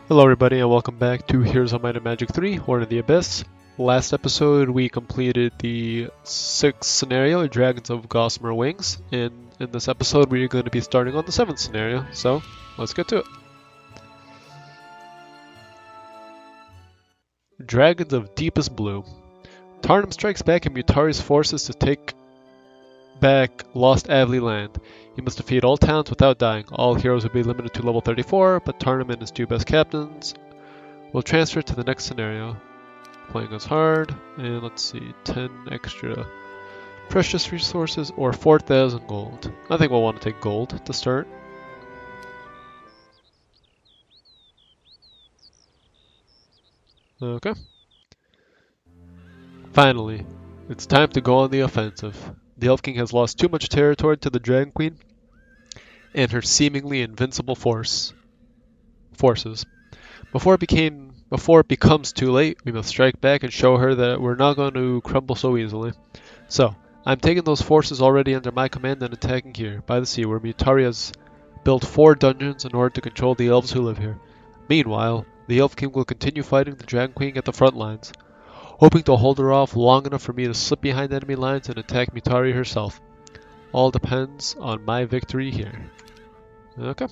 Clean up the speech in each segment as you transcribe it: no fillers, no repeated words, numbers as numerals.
Hello everybody and welcome back to Heroes of Might and Magic 3, Horn of the Abyss. Last episode we completed the 6th scenario, Dragons of Gossamer Wings, and in this episode we are going to be starting on the 7th scenario, so let's get to it. Dragons of Deepest Blue. Tarnum strikes back at Mutari's forces to take back Lost Avley land. He must defeat all towns without dying. All heroes will be limited to level 34, but Tarnum and his two best captains will transfer to the next scenario. Playing us hard, and let's see, 10 extra precious resources or 4,000 gold. I think we'll want to take gold to start. Okay. Finally, it's time to go on the offensive. The Elf King has lost too much territory to the Dragon Queen and her seemingly invincible forces. Before it becomes too late, we must strike back and show her that we're not going to crumble so easily. So, I'm taking those forces already under my command and attacking here, by the sea, where Mutari has built 4 dungeons in order to control the elves who live here. Meanwhile, the Elf King will continue fighting the Dragon Queen at the front lines, hoping to hold her off long enough for me to slip behind enemy lines and attack Mutari herself. All depends on my victory here. Okay.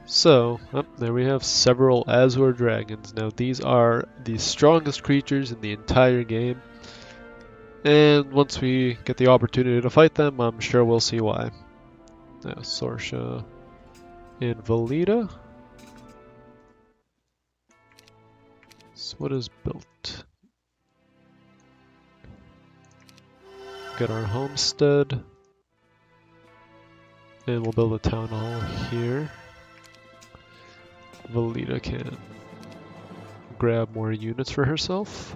So, there we have several Azure Dragons. Now these are the strongest creatures in the entire game. And once we get the opportunity to fight them, I'm sure we'll see why. Now, Sorsha and Valita. So what is built? Get our homestead. And we'll build a town hall here. Valita can grab more units for herself.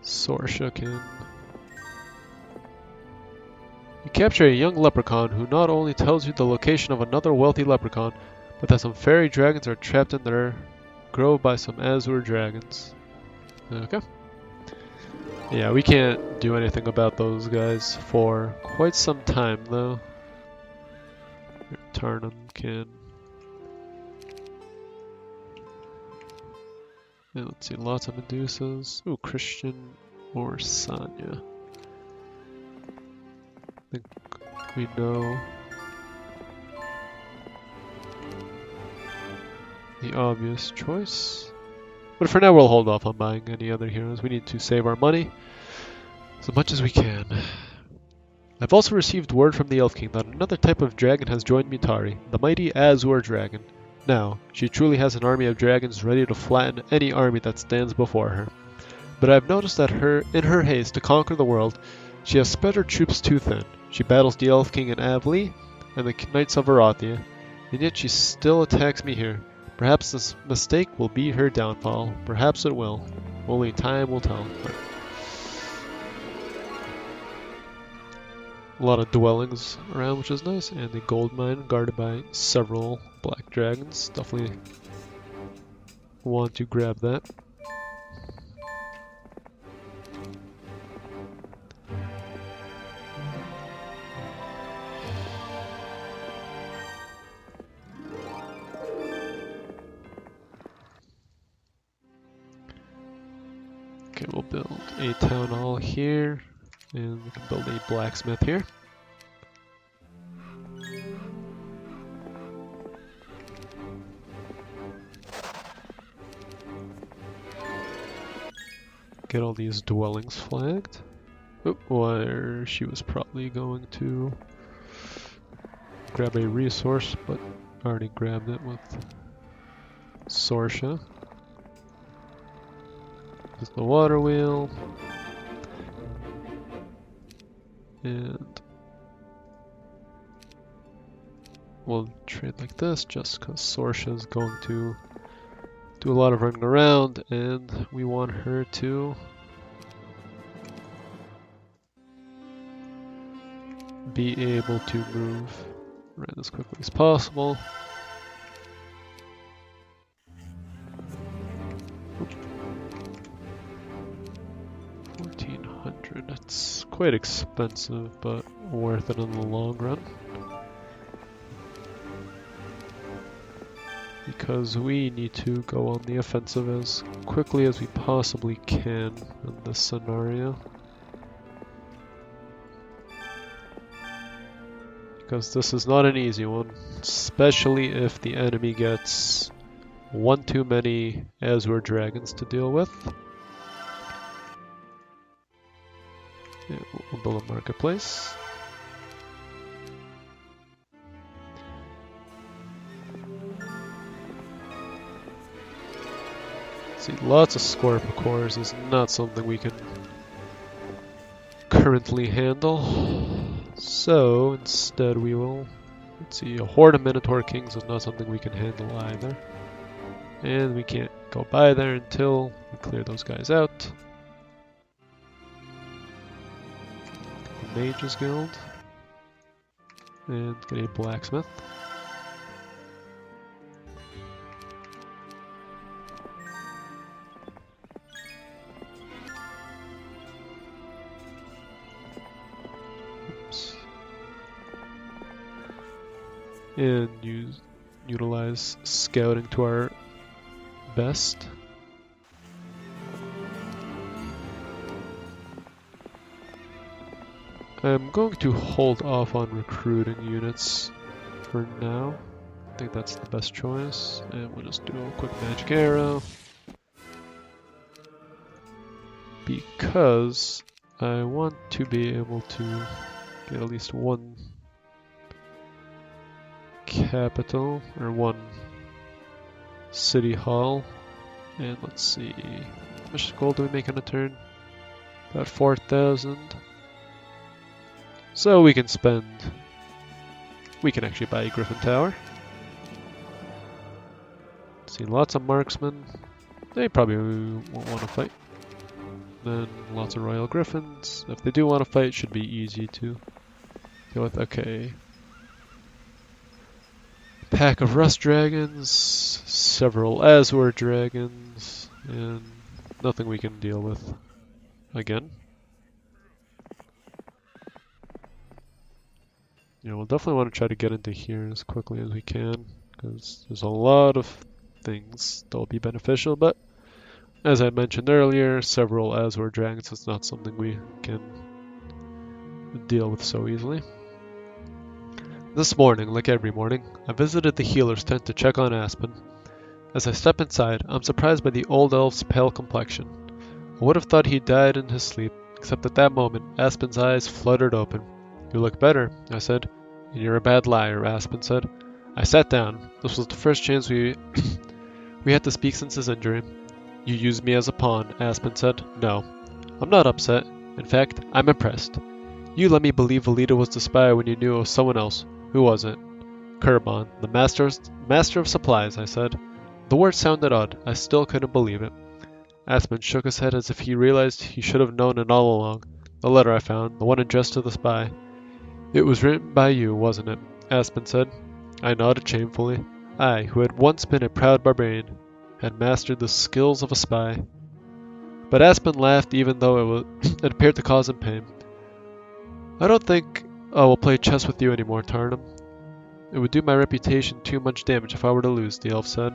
Sorsha can... You capture a young leprechaun who not only tells you the location of another wealthy leprechaun, but that some Faerie Dragons are trapped in their grove by some Azure Dragons. Okay. Yeah, we can't do anything about those guys for quite some time, though. Tarnum can... Yeah, let's see, lots of Medusas. Ooh, Christian or Sanya. I think we know the obvious choice. But for now, we'll hold off on buying any other heroes. We need to save our money as much as we can. I've also received word from the Elf King that another type of dragon has joined Mutari, the mighty Azure Dragon. Now, she truly has an army of dragons ready to flatten any army that stands before her. But I've noticed that in her haste to conquer the world, she has spread her troops too thin. She battles the Elf King in Avley and the Knights of Arathia, and yet she still attacks me here. Perhaps this mistake will be her downfall. Perhaps it will. Only time will tell. A lot of dwellings around, which is nice, and the gold mine guarded by several black dragons. Definitely want to grab that. Okay, we'll build a town hall here, and we can build a blacksmith here. Get all these dwellings flagged. Oop, where she was probably going to grab a resource, but already grabbed it with Sorsha. There's the water wheel. And we'll trade like this just because Sorsha is going to do a lot of running around and we want her to be able to move around as quickly as possible. 1400. That's quite expensive, but worth it in the long run. Because we need to go on the offensive as quickly as we possibly can in this scenario. Because this is not an easy one, especially if the enemy gets one too many Azure Dragons to deal with. Yeah, we'll build a marketplace. See, lots of Scorpicores is not something we can currently handle. So instead we will, let's see, a horde of Minotaur Kings is not something we can handle either. And we can't go by there until we clear those guys out. The Mages Guild. And get a Blacksmith. And utilize scouting to our best. I'm going to hold off on recruiting units for now. I think that's the best choice. And we'll just do a quick magic arrow. Because I want to be able to get at least one capital, or one city hall. And let's see, how much gold do we make in a turn? About 4,000. So we can actually buy a Griffin Tower. See, lots of marksmen. They probably won't want to fight. Then lots of Royal Griffins. If they do want to fight, it should be easy to deal with. Okay. Pack of Rust Dragons, several Azure Dragons, and nothing we can deal with again. Yeah, we'll definitely want to try to get into here as quickly as we can, because there's a lot of things that will be beneficial, but as I mentioned earlier, several Azure Dragons is not something we can deal with so easily. This morning, like every morning, I visited the healer's tent to check on Aspen. As I step inside, I'm surprised by the old elf's pale complexion. I would have thought he died in his sleep, except at that moment, Aspen's eyes fluttered open. "You look better," I said. "And you're a bad liar," Aspen said. I sat down. This was the first chance we had to speak since his injury. "You used me as a pawn," Aspen said. "No. I'm not upset. In fact, I'm impressed. You let me believe Valita was the spy when you knew it was someone else. Who was it?" "Kurbon, the master of supplies," I said. The word sounded odd. I still couldn't believe it. Aspen shook his head as if he realized he should have known it all along. "The letter I found, the one addressed to the spy. It was written by you, wasn't it?" Aspen said. I nodded shamefully. I, who had once been a proud barbarian, had mastered the skills of a spy. But Aspen laughed even though it appeared to cause him pain. "I don't think I will play chess with you anymore, Tarnum. It would do my reputation too much damage if I were to lose," the elf said.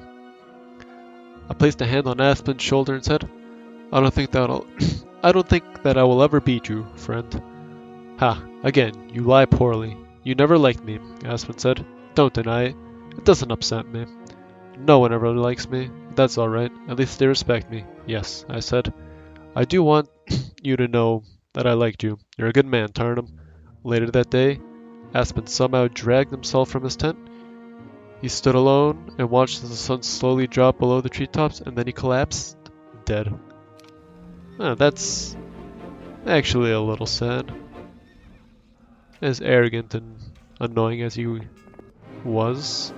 I placed a hand on Aspen's shoulder and said, I don't think that I will ever beat you, friend." "Ha, again, you lie poorly. You never liked me," Aspen said. "Don't deny it. It doesn't upset me." "No one ever likes me. That's alright. At least they respect me." "Yes," I said. "I do want you to know that I liked you. You're a good man, Tarnum." Later that day, Aspen somehow dragged himself from his tent. He stood alone and watched as the sun slowly dropped below the treetops, and then he collapsed, dead. That's actually a little sad. As arrogant and annoying as he was,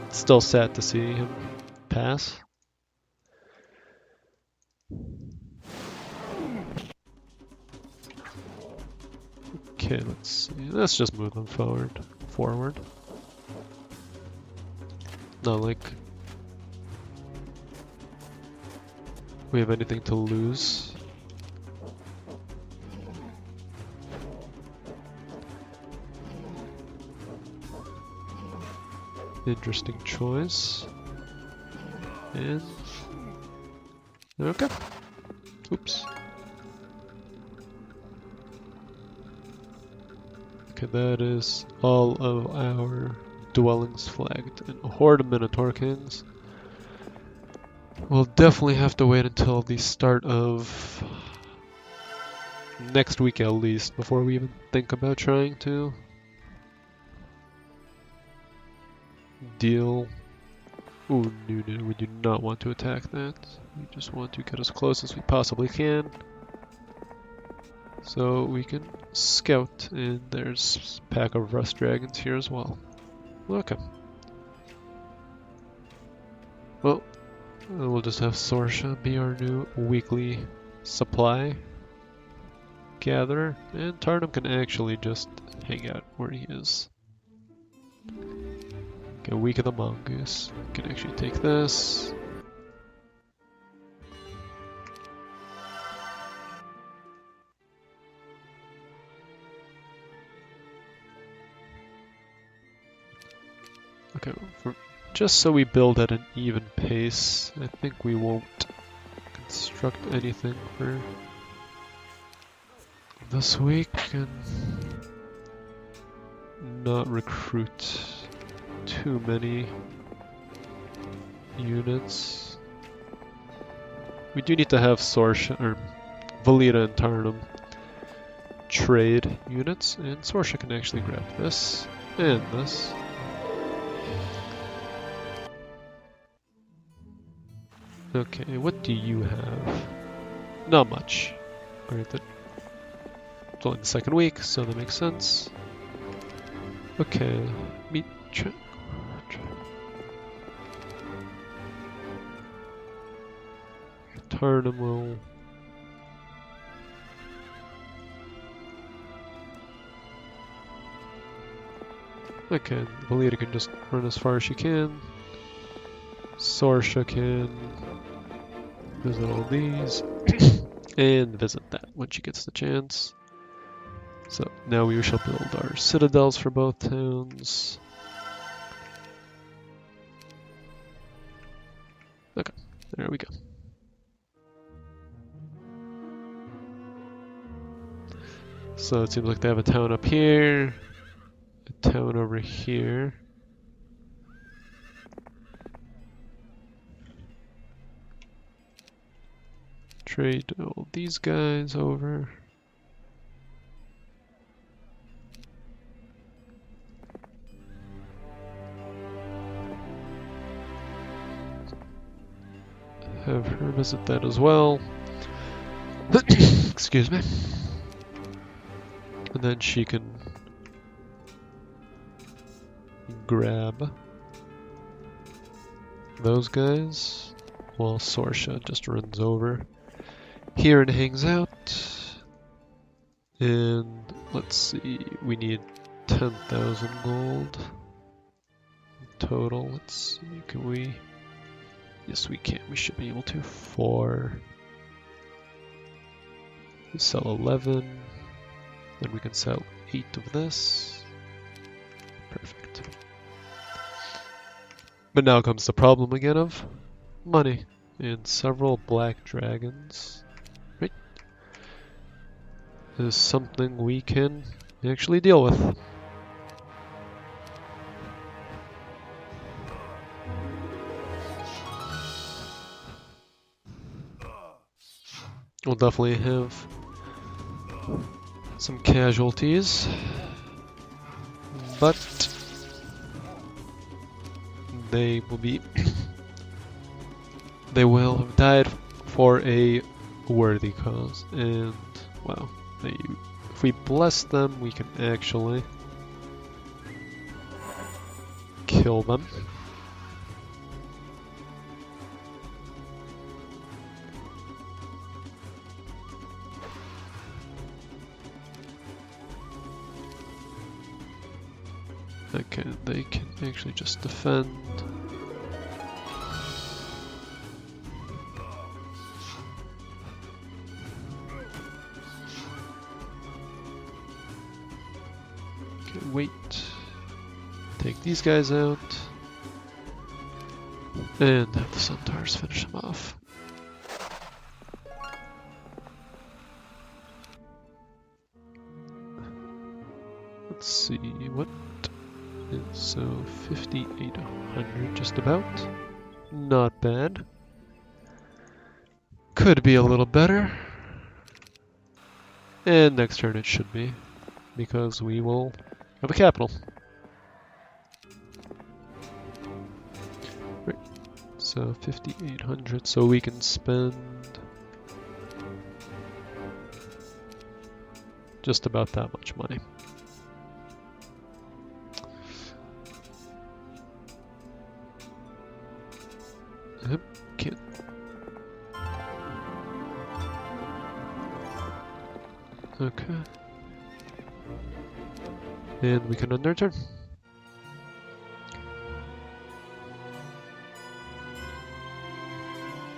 it's still sad to see him pass. Okay, let's see. Let's just move them forward. Not like we have anything to lose. Interesting choice. And okay. Oops. Okay, that is all of our dwellings flagged. And a horde of Minotaur Kings. We'll definitely have to wait until the start of next week at least before we even think about trying to deal. Ooh, no, we do not want to attack that. We just want to get as close as we possibly can so we can scout. And there's a pack of rust dragons here as well. Okay. Well, we'll just have Sorsha be our new weekly supply gatherer, and Tarnum can actually just hang out where he is. Okay, Week of the Mongoose. We can actually take this. Okay, just so we build at an even pace, I think we won't construct anything for this week and not recruit too many units. We do need to have Sorsha or Valita and Tarnum trade units, and Sorsha can actually grab this and this. Okay, what do you have? Not much. Granted. It's only the second week, so that makes sense. Okay, meet Tarnum will... Okay, Valita can just run as far as she can. Sorsha can visit all these and visit that when she gets the chance. So now we shall build our citadels for both towns. Okay, there we go. So it seems like they have a town up here, a town over here. Trade all these guys over. Have her visit that as well. Excuse me. And then she can grab those guys while Sorsha just runs over here and hangs out. And let's see, we need 10,000 gold total. Let's see, can we? Yes, we can. We should be able to. 4. We sell 11. Then we can sell 8 of this. Perfect. But now comes the problem again of money and several black dragons. Right? Is something we can actually deal with. We'll definitely have some casualties, but they will be they will have died for a worthy cause, and well, if we bless them, we can actually kill them. Okay, they can actually just defend. Okay, wait. Take these guys out. And have the centaurs finish him off. Let's see, what is so 5,800 just about. Not bad. Could be a little better. And next turn it should be, because we will have a capital. Right, so 5,800, so we can spend just about that much money. Can't. Okay. And we can end our turn.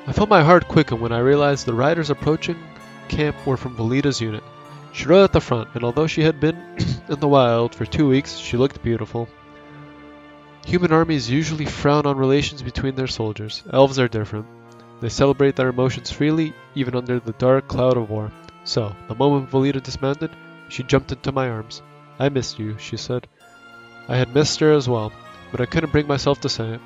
I felt my heart quicken when I realized the riders approaching camp were from Valita's unit. She rode at the front, and although she had been in the wild for 2 weeks, she looked beautiful. Human armies usually frown on relations between their soldiers. Elves are different. They celebrate their emotions freely, even under the dark cloud of war. So, the moment Valita dismounted, she jumped into my arms. "I missed you," she said. I had missed her as well, but I couldn't bring myself to say it.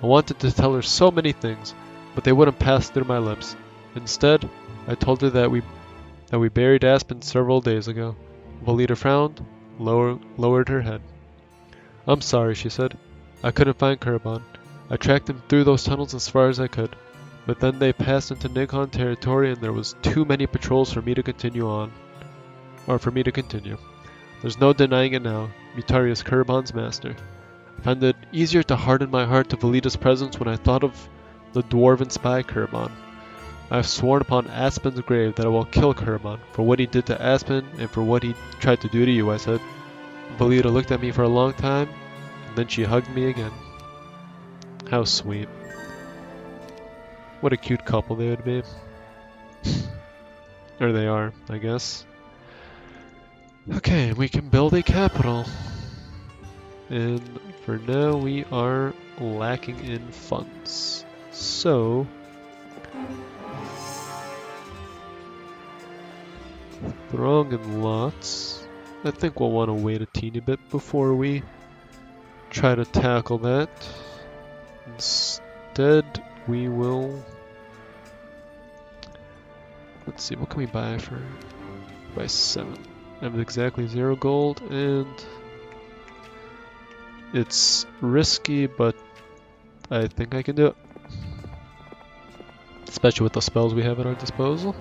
I wanted to tell her so many things, but they wouldn't pass through my lips. Instead, I told her that we buried Aspen several days ago. Valita frowned, lowered her head. "I'm sorry," she said. "I couldn't find Kurban. I tracked them through those tunnels as far as I could. But then they passed into Nikon territory and there was too many patrols for me to continue on. There's no denying it now. Mutari is Kurban's master. I found it easier to harden my heart to Valita's presence when I thought of the dwarven spy Kurban. I have sworn upon Aspen's grave that I will kill Kurban for what he did to Aspen and for what he tried to do to you," I said. Valita looked at me for a long time, and then she hugged me again. How sweet. What a cute couple they would be. Or they are, I guess. Okay, we can build a capital. And for now we are lacking in funds. So throng and lots. I think we'll want to wait a teeny bit before we try to tackle that. Instead, we will... Let's see, what can we buy for... Buy 7. I have exactly 0 gold, and... It's risky, but I think I can do it. Especially with the spells we have at our disposal.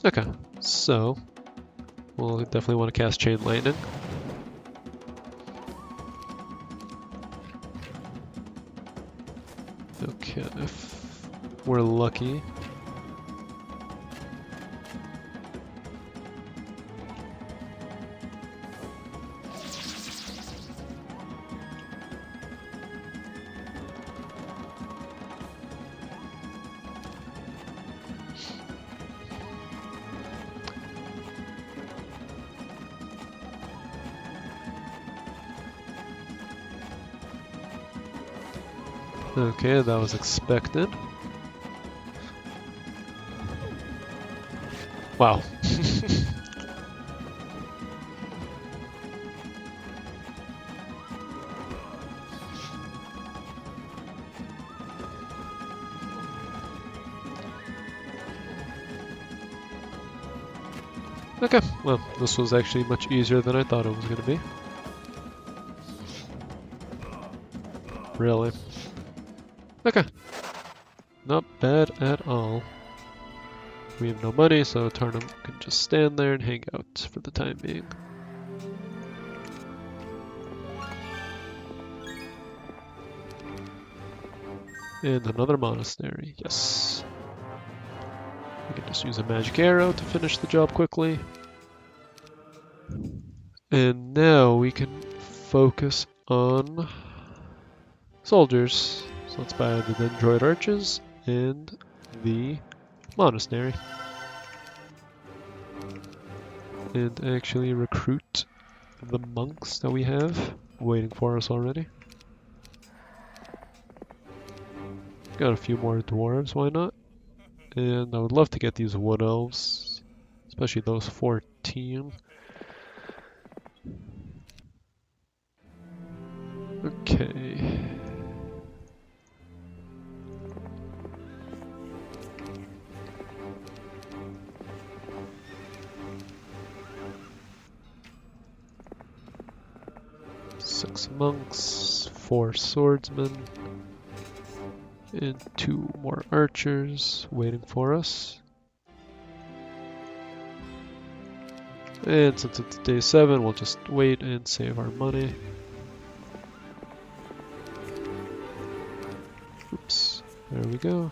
Okay, so... We'll definitely want to cast Chain Lightning. Okay, if we're lucky. Okay, that was expected. Wow. Okay, well, this was actually much easier than I thought it was going to be. Really? Okay. Not bad at all. We have no money, so Tarnum can just stand there and hang out for the time being. And another monastery, yes. We can just use a magic arrow to finish the job quickly. And now we can focus on soldiers. So let's buy the Dendroid Arches and the monastery. And actually recruit the monks that we have waiting for us already. Got a few more dwarves, why not? And I would love to get these wood elves, especially those 14. Okay. Six monks, 4 swordsmen, and 2 more archers waiting for us. And since it's day 7, we'll just wait and save our money. Oops, there we go.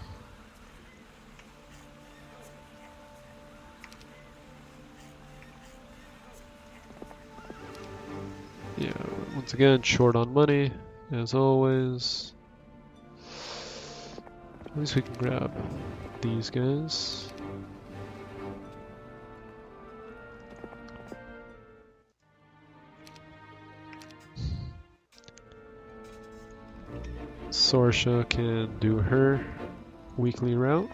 Yeah, once again, short on money, as always. At least we can grab these guys. Sorsha can do her weekly route.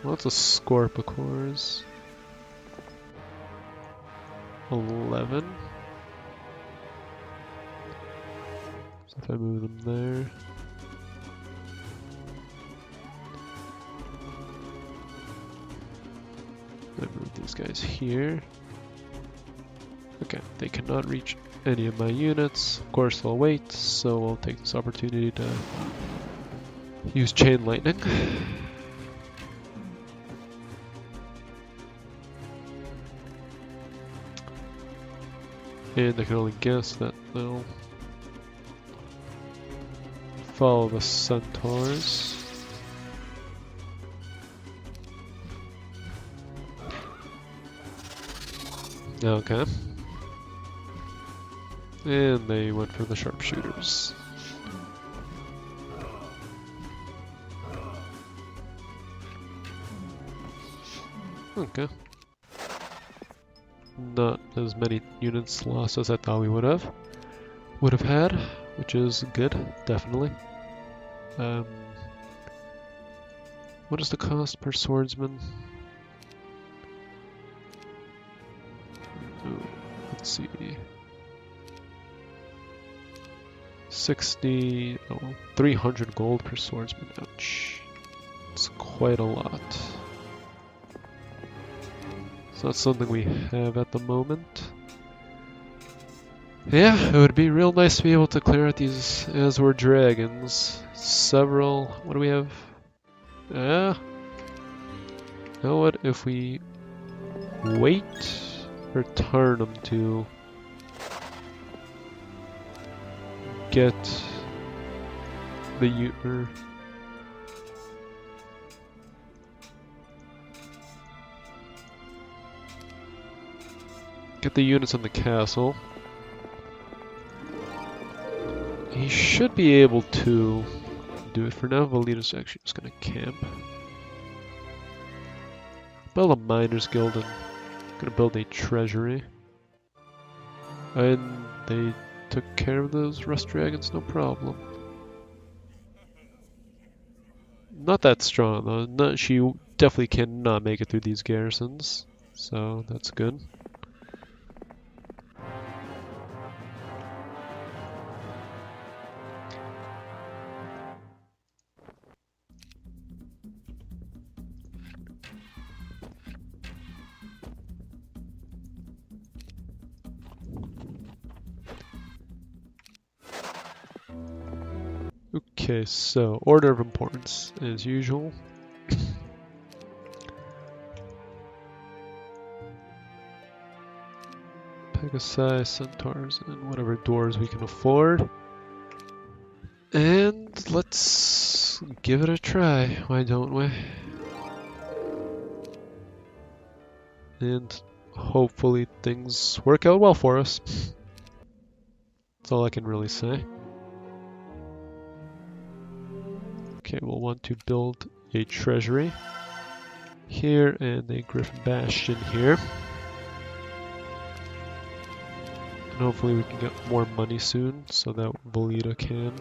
Lots of Scorpicores. 11. So if I move them there. I move these guys here. Okay, they cannot reach any of my units. Of course they'll wait, so we'll take this opportunity to use Chain Lightning. And I can only guess that they'll follow the centaurs. Okay. And they went for the sharpshooters. Okay. Not as many units lost as I thought we would have had, which is good, definitely. What is the cost per swordsman? Ooh, let's see. 300 gold per swordsman. Ouch. It's quite a lot. It's not something we have at the moment. Yeah, it would be real nice to be able to clear out these Azure dragons. Several. What do we have? You know what? If we wait for Tarnum to get the units on the castle, he should be able to do it. For now, Valita's actually just gonna camp. Build a miners guild and gonna build a treasury. And they took care of those rust dragons, no problem. Not that strong though. She definitely cannot make it through these garrisons, so that's good. Okay, so order of importance as usual. Pegasi, centaurs, and whatever doors we can afford. And let's give it a try, why don't we? And hopefully things work out well for us. That's all I can really say. Okay, we'll want to build a treasury here and a Griffin Bastion here. And hopefully we can get more money soon so that Valita can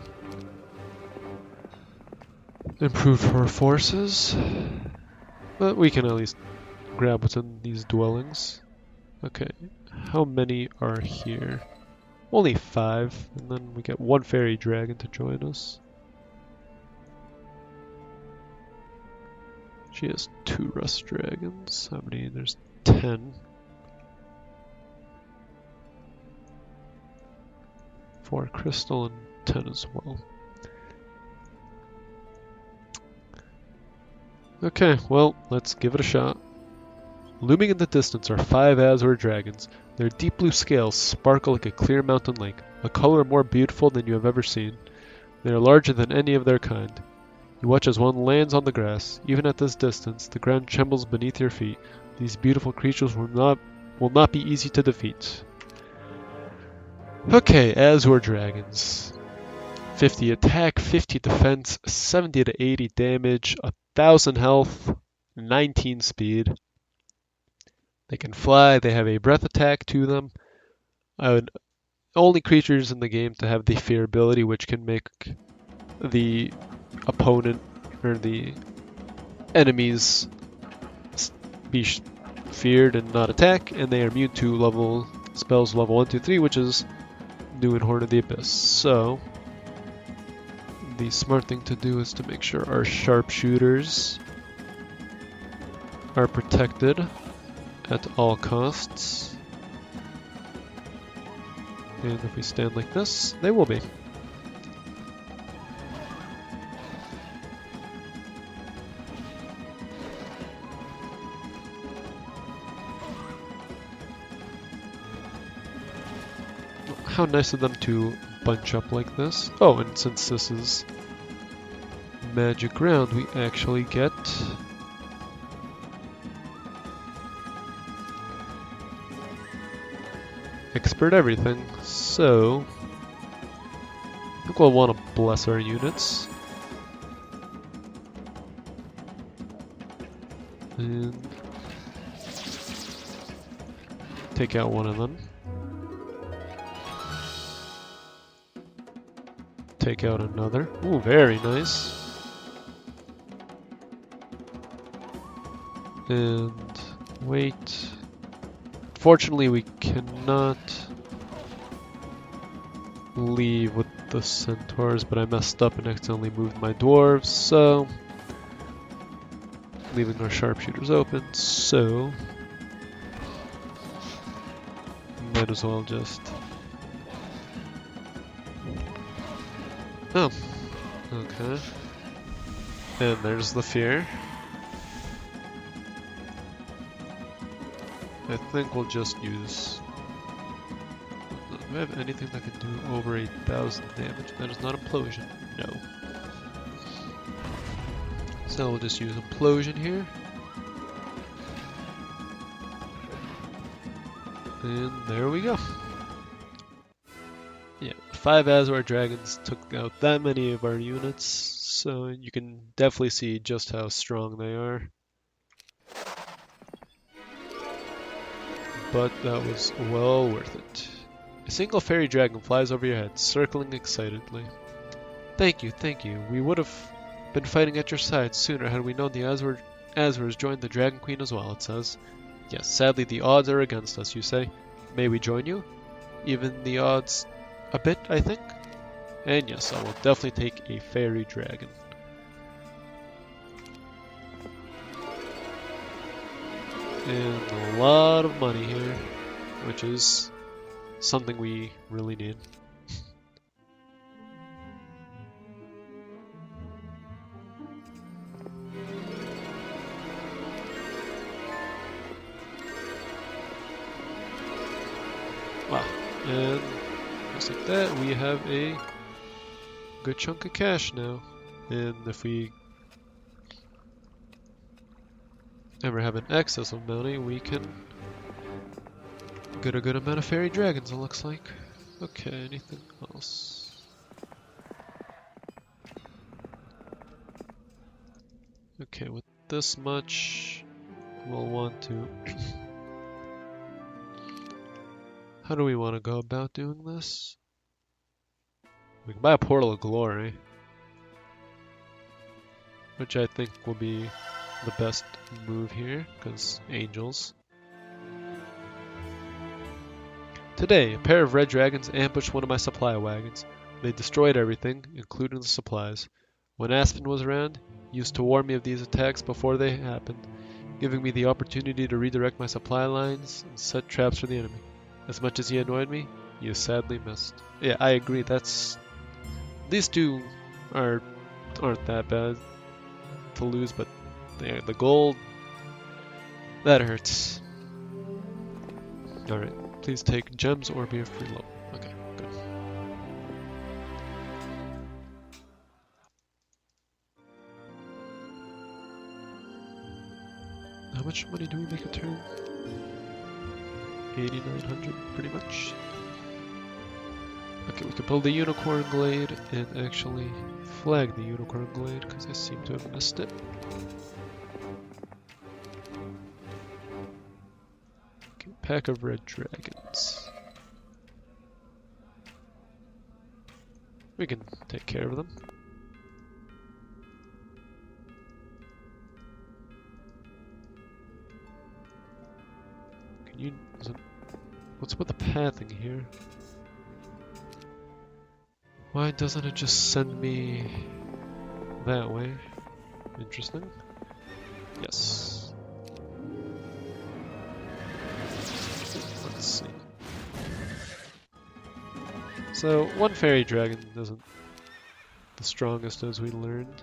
improve her forces. But we can at least grab what's in these dwellings. Okay, how many are here? Only 5, and then we get 1 Faerie Dragon to join us. She has 2 Rust Dragons. How many? There's 10. 4 Crystal and 10 as well. Okay, well, let's give it a shot. Looming in the distance are 5 Azure Dragons. Their deep blue scales sparkle like a clear mountain lake, a color more beautiful than you have ever seen. They are larger than any of their kind. You watch as one lands on the grass. Even at this distance, the ground trembles beneath your feet. These beautiful creatures will not be easy to defeat. Okay, Azure Dragons. 50 attack, 50 defense, 70 to 80 damage, 1000 health, 19 speed. They can fly, they have a breath attack to them. Only creatures in the game to have the fear ability, which can make the opponent or the enemies be feared and not attack, and they are immune to spells level 1, 2, 3, which is new in Horn of the Abyss. So the smart thing to do is to make sure our sharpshooters are protected at all costs. And if we stand like this, they will be. How nice of them to bunch up like this. Oh, and since this is magic ground, we actually get expert everything. So I think we'll want to bless our units. And take out one of them. Take out another. Ooh, very nice. And wait. Fortunately, we cannot leave with the centaurs, but I messed up and accidentally moved my dwarves, so leaving our sharpshooters open, so might as well just... Oh, okay. And there's the fear. I think we'll just use... Do I have anything that can do over 8,000 damage? That is not implosion. No. So we'll just use implosion here. And there we go. Yeah, 5 Azure Dragons took out that many of our units, so you can definitely see just how strong they are. But that was well worth it. A single Faerie Dragon flies over your head, circling excitedly. Thank you, thank you. We would have been fighting at your side sooner had we known the Azures joined the Dragon Queen as well, it says. Yes, sadly the odds are against us, you say. May we join you? Even the odds a bit, I think? And yes, I will definitely take a Faerie Dragon. And a lot of money here, which is something we really need. Wow, and just like that, we have a good chunk of cash now. And if we ever have an excess of money, we can get a good amount of Faerie Dragons, it looks like. Okay, anything else? Okay, with this much, we'll want to... How do we want to go about doing this? We can buy a Portal of Glory, which I think will be the best move here, because angels. Today, a pair of red dragons ambushed one of my supply wagons. They destroyed everything, including the supplies. When Aspen was around, he used to warn me of these attacks before they happened, giving me the opportunity to redirect my supply lines and set traps for the enemy. As much as he annoyed me, he is sadly missed. Yeah, I agree. These two aren't that bad to lose, but the gold, that hurts. Alright, please take gems or be a free load. Okay, good. How much money do we make a turn? 8,900, pretty much. Okay, we can build the Unicorn Glade and actually flag the Unicorn Glade because I seem to have missed it. Okay, pack of red dragons. We can take care of them. Can you... What's with the pathing here? Why doesn't it just send me that way? Interesting. Yes. Let's see. So, one Faerie Dragon isn't the strongest as we learned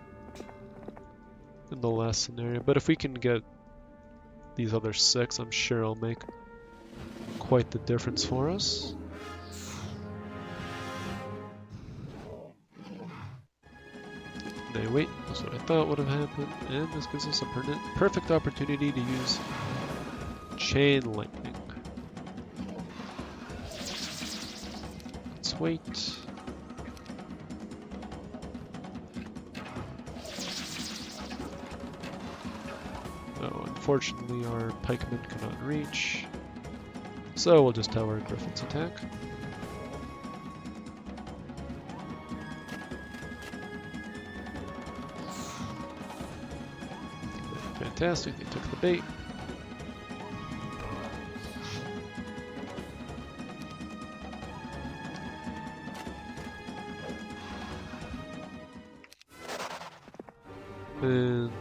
in the last scenario, but if we can get these other 6, I'm sure it'll make quite the difference for us. Wait, that's what I thought would have happened, and this gives us a perfect opportunity to use Chain Lightning. Let's wait. Oh, unfortunately our pikemen cannot reach, so we'll just have our griffins attack. Fantastic, they took the bait. And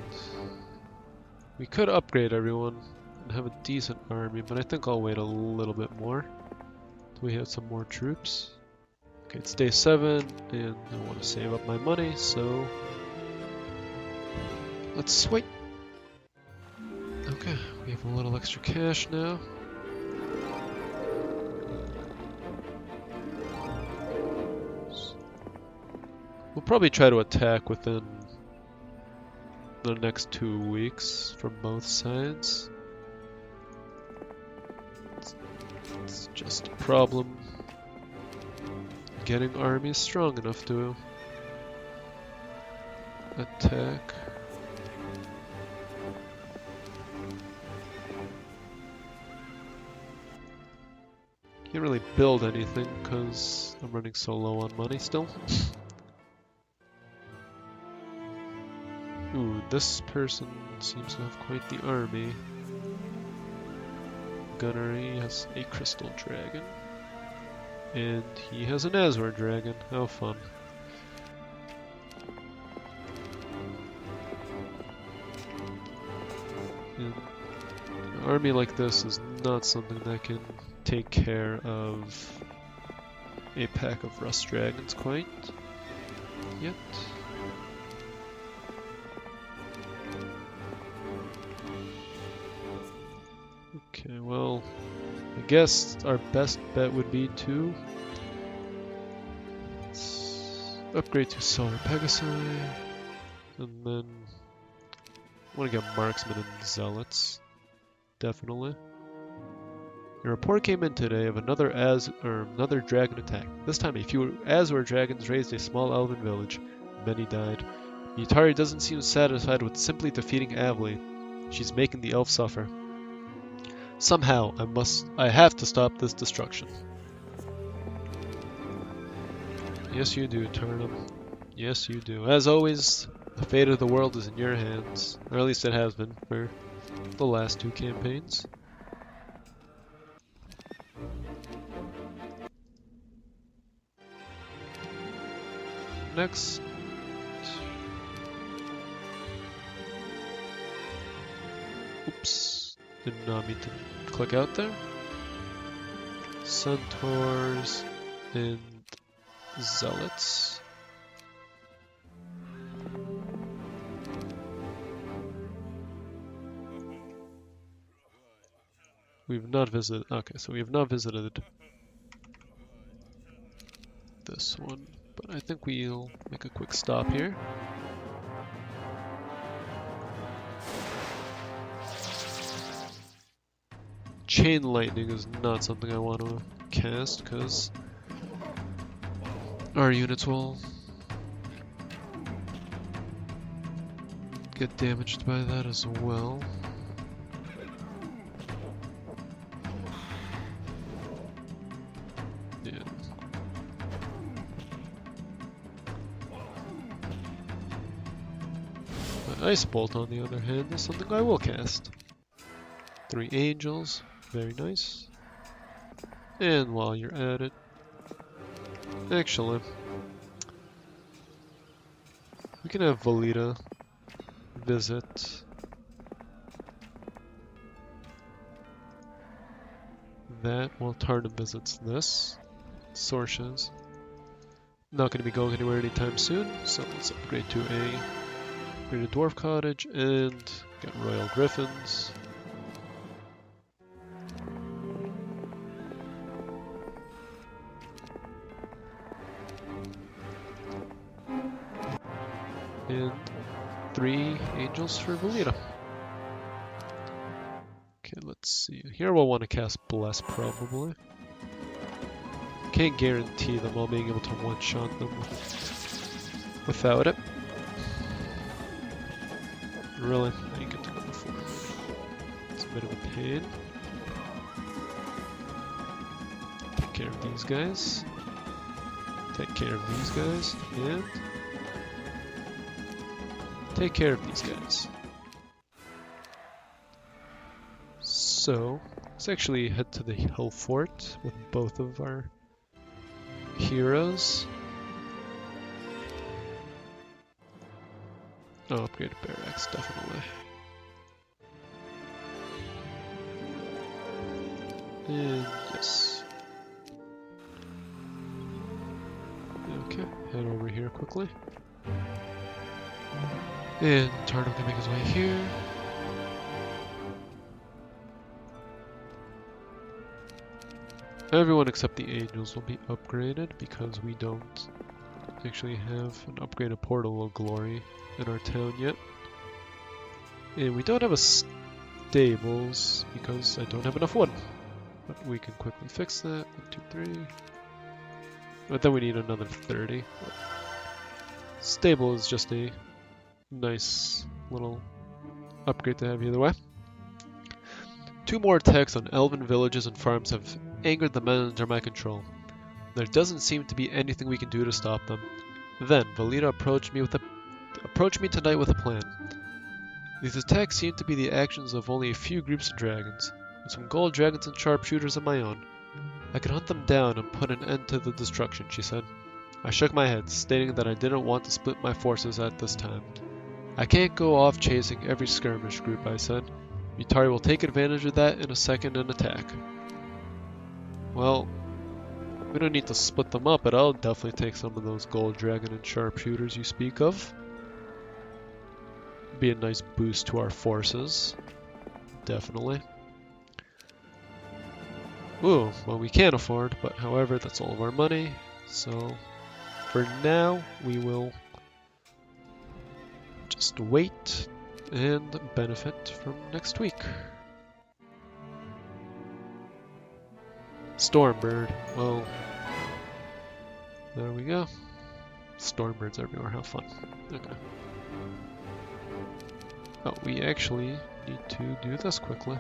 we could upgrade everyone and have a decent army, but I think I'll wait a little bit more till we have some more troops. Okay, it's day 7, and I want to save up my money, so let's wait. Okay, we have a little extra cash now. We'll probably try to attack within the next 2 weeks from both sides. It's just a problem getting armies strong enough to attack. Can't really build anything because I'm running so low on money still. Ooh, this person seems to have quite the army. Gunnery has a crystal dragon. And he has an Azure dragon. How fun. And an army like this is not something that can take care of a pack of rust dragons quite yet. Okay, well, I guess our best bet would be to upgrade to Silver Pegasi, and then I want to get Marksmen and Zealots, definitely. A report came in today of another dragon attack. This time a few Azure dragons raised a small elven village. Many died. Yutari doesn't seem satisfied with simply defeating Avli. She's making the elves suffer. Somehow, I have to stop this destruction. Yes, you do, Tarnum. Yes, you do. As always, the fate of the world is in your hands. Or at least it has been for the last 2 campaigns. Next. Oops. Did not mean to click out there. Centaurs and Zealots. We've not visited. Okay, so we have not visited this one, but I think we'll make a quick stop here. Chain lightning is not something I want to cast because our units will get damaged by that as well. Yeah. But Ice Bolt, on the other hand, is something I will cast. 3 angels, very nice. And while you're at it, actually, we can have Valita visit that while Tarnum visits this. Sources. Not going to be going anywhere anytime soon, so let's upgrade to a dwarf cottage and get royal griffins. And 3 angels for Valita. Okay, let's see. Here we'll want to cast Bless, probably. Can't guarantee them all being able to one-shot them without it. Really? I didn't get to go before. It's a bit of a pain. Take care of these guys. Take care of these guys. And take care of these guys. So, let's actually head to the hill fort with both of our heroes. Oh, upgrade barracks, definitely. And yes. Okay, head over here quickly. And Tarnum can make his way here. Everyone except the angels will be upgraded because we don't actually have an upgraded portal of glory in our town yet. And we don't have a stables because I don't have enough wood. But we can quickly fix that. 1, 2, 3. But then we need another 30. Stable is just a nice little upgrade to have either way. 2 more attacks on elven villages and farms have angered the men under my control. There doesn't seem to be anything we can do to stop them. Then Valita approached me tonight with a plan. These attacks seem to be the actions of only a few groups of dragons, with some gold dragons and sharpshooters of my own. I could hunt them down and put an end to the destruction, she said. I shook my head, stating that I didn't want to split my forces at this time. I can't go off chasing every skirmish group, I said. Yutari will take advantage of that in a second and attack. Well, we don't need to split them up, but I'll definitely take some of those gold dragon and sharpshooters you speak of. Be a nice boost to our forces. Definitely. Ooh, well we can't afford, but however, that's all of our money. So, for now, we will just wait and benefit from next week. Stormbird. Well, there we go. Stormbirds everywhere. Have fun. Okay. Oh, we actually need to do this quickly.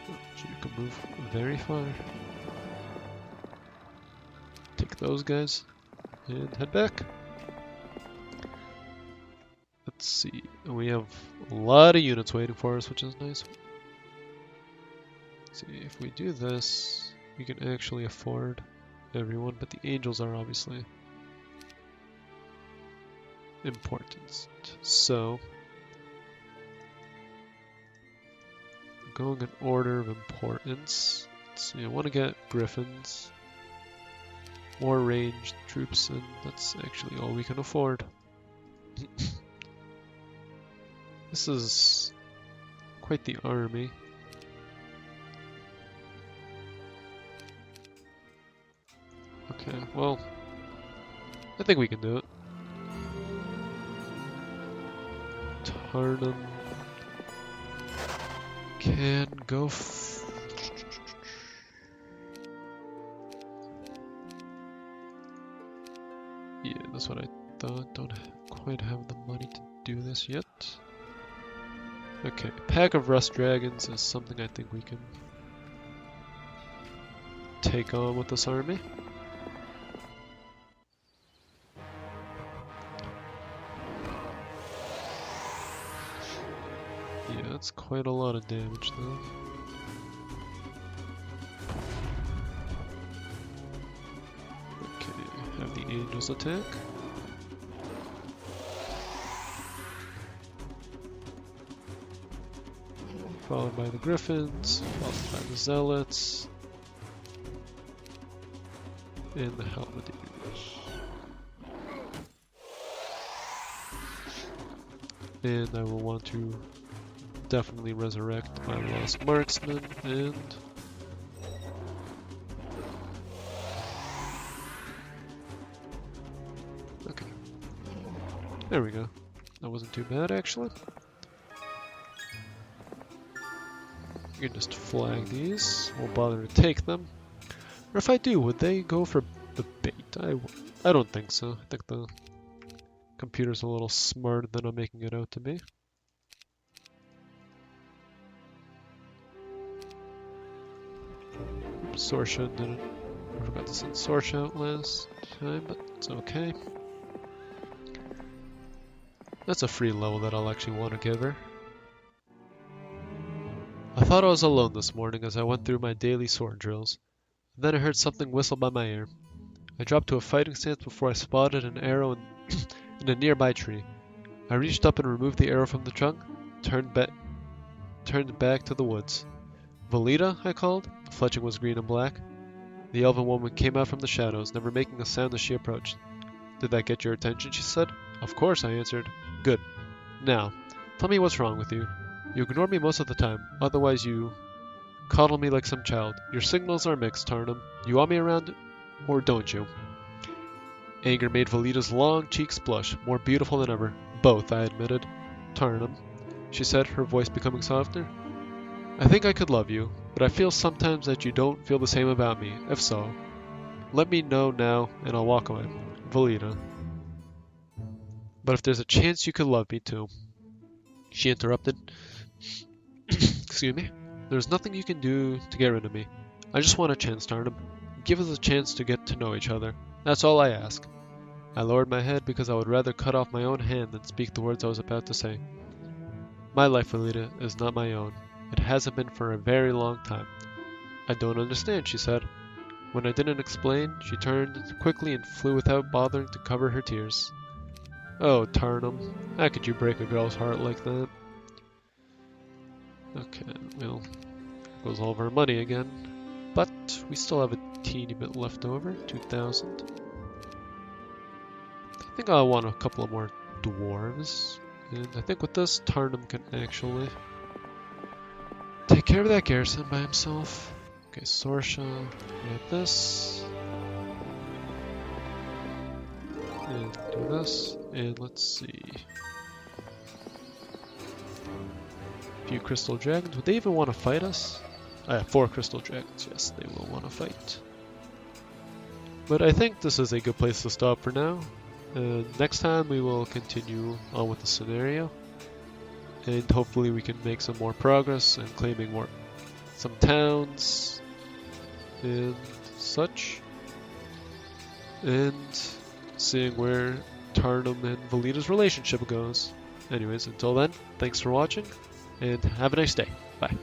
Oh, you can move very far. Take those guys and head back. Let's see. We have a lot of units waiting for us, which is nice. Let's see, if we do this, we can actually afford everyone, but the angels are obviously important. So, going in order of importance. Let's see, I want to get griffins, more ranged troops, and that's actually all we can afford. This is quite the army. Okay, well, I think we can do it. Tarnum can go yeah, that's what I thought. Don't quite have the money to do this yet. Okay, pack of rust dragons is something I think we can take on with this army. Yeah, that's quite a lot of damage though. Okay, have the angels attack. Followed by the griffins, followed by the zealots, and the halberdiers. And I will want to definitely resurrect my lost marksman, and okay, there we go. That wasn't too bad actually. You can just flag these, won't bother to take them. Or if I do, would they go for the bait? I don't think so. I think the computer's a little smarter than I'm making it out to be. Sorsha didn't. I forgot to send Sorsha out last time, but it's okay. That's a free level that I'll actually want to give her. I thought I was alone this morning as I went through my daily sword drills. Then I heard something whistle by my ear. I dropped to a fighting stance before I spotted an arrow in a nearby tree. I reached up and removed the arrow from the trunk, turned back to the woods. Valita, I called. The fletching was green and black. The elven woman came out from the shadows, never making a sound as she approached. Did that get your attention? She said. Of course, I answered. Good. Now, tell me what's wrong with you. You ignore me most of the time, otherwise you coddle me like some child. Your signals are mixed, Tarnum. You want me around, or don't you? Anger made Valita's long cheeks blush, more beautiful than ever. Both, I admitted. Tarnum, she said, her voice becoming softer. I think I could love you, but I feel sometimes that you don't feel the same about me. If so, let me know now, and I'll walk away. Valita. But if there's a chance you could love me too. She interrupted. Excuse me. There's nothing you can do to get rid of me. I just want a chance, Tarnum. Give us a chance to get to know each other. That's all I ask. I lowered my head because I would rather cut off my own hand than speak the words I was about to say. My life, Valita, is not my own. It hasn't been for a very long time. I don't understand, she said. When I didn't explain, she turned quickly and flew without bothering to cover her tears. Oh, Tarnum, how could you break a girl's heart like that? Okay, well, goes all of our money again. But we still have a teeny bit left over, 2,000. I think I want a couple of more dwarves. And I think with this, Tarnum can actually take care of that garrison by himself. Okay, Sorsha, we have this. And do this. And let's see. A few crystal dragons. Would they even want to fight us? I have 4 crystal dragons. Yes, they will want to fight. But I think this is a good place to stop for now. Next time we will continue on with the scenario, and hopefully we can make some more progress and claiming some towns and such, and seeing where Tarnum and Valita's relationship goes. Anyways, until then, thanks for watching, and have a nice day. Bye.